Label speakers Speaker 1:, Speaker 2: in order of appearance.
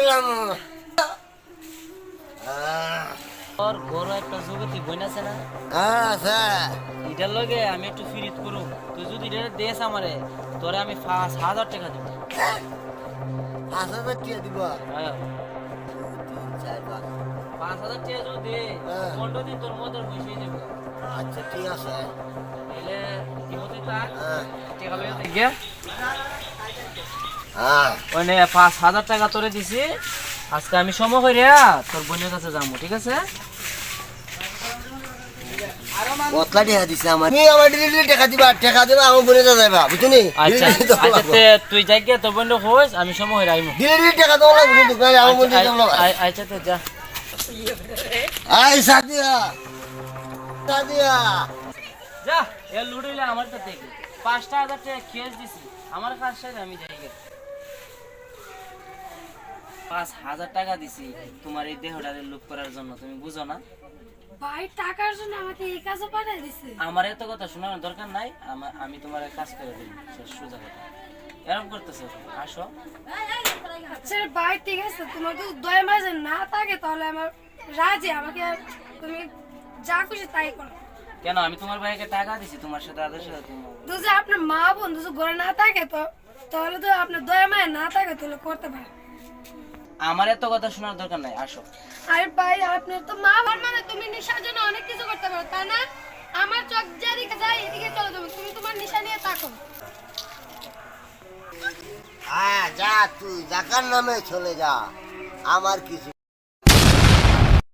Speaker 1: গেলাম।
Speaker 2: ওর গরু একটা জগতি বইন আছে না,
Speaker 1: আচ্ছা
Speaker 2: এটার লগে আমি একটু ফিরিত করুম। তুই যদি এটা দেশ আমারে, তোরে আমি 5,000 টাকা দিব।
Speaker 1: 5,000 টাকা দিব।
Speaker 2: হ্যাঁ,
Speaker 1: 3 4 5।
Speaker 2: 5,000 টাকা যদি দে, 15 দিন তোর মধ্যে বসে যাবে।
Speaker 1: আচ্ছা ঠিক আছে।
Speaker 2: এলে কি হতে থাক,
Speaker 1: হ্যাঁ
Speaker 2: টাকা লয়ে দেখে
Speaker 1: হ্যাঁ
Speaker 2: ওনে 5,000 টাকা তোরে দিছি। আজকে আমি সময় কইরা তোর বোনের কাছে যাবো, ঠিক আছে?
Speaker 1: কতলা টাকা দিছে আমার? তুমি আমার দিলে টাকা দিবা, টাকা দিবা আমার বোনে যাইবা, বুঝছনি?
Speaker 2: আচ্ছা আচ্ছা, তুই যাই গিয়া তোর বোনের কইস, আমি সময় কইরা আইমু।
Speaker 1: দিলে টাকা দাও না, বুঝছনি? দোকানে আমার বোনে যাবো।
Speaker 2: আচ্ছা তো যা
Speaker 1: আই সাদিয়া, সাদিয়া
Speaker 2: যা। এ লুড়িলে আমারটা দেখি 5,000 টাকা কেস দিছি, আমার কাছ থেকে আমি যাই গে। 5,000 টাকা দিছি তোমার এই দেহটারে লুপ করার জন্য, তুমি বুঝো না?
Speaker 3: ভাই টাকার জন্য আমাকে এই কাজে পাঠিয়ে দিছে।
Speaker 2: আমার এত কথা শোনার দরকার নাই, আমি তোমার কাজ করে দিই, শেষ সোজা কথা। এরকম করতেছো, আসো।
Speaker 3: আচ্ছা ভাই ঠিক আছে, তোমার যদি দয়া মাঝে না থাকে তাহলে আমার রাজি, আমাকে তুমি যা খুশি তাই করো।
Speaker 2: কেন, আমি তোমার ভাইকে টাকা দিছি, তোমার সাথে আদের সাথে
Speaker 3: তো যে আপনার মা বোন যদি ঘরে না থাকে তো তাহলে তো আপনার দয়া মায়ের না থাকে তাহলে করতে পারে।
Speaker 2: আমার এত কথা শোনার দরকার নাই, আসো।
Speaker 3: আরে ভাই আপনার তো মা বোন, মানে তুমি নেশার জন্য অনেক কিছু করতে পারো তাই না? আমার চোখ যেদিকে যায় এদিকে চলে যাবে, তুমি তোমার নেশা নিয়ে থাকো।
Speaker 1: হ্যাঁ যা, তুই জাকার নামে চলে যা, আমার কিছু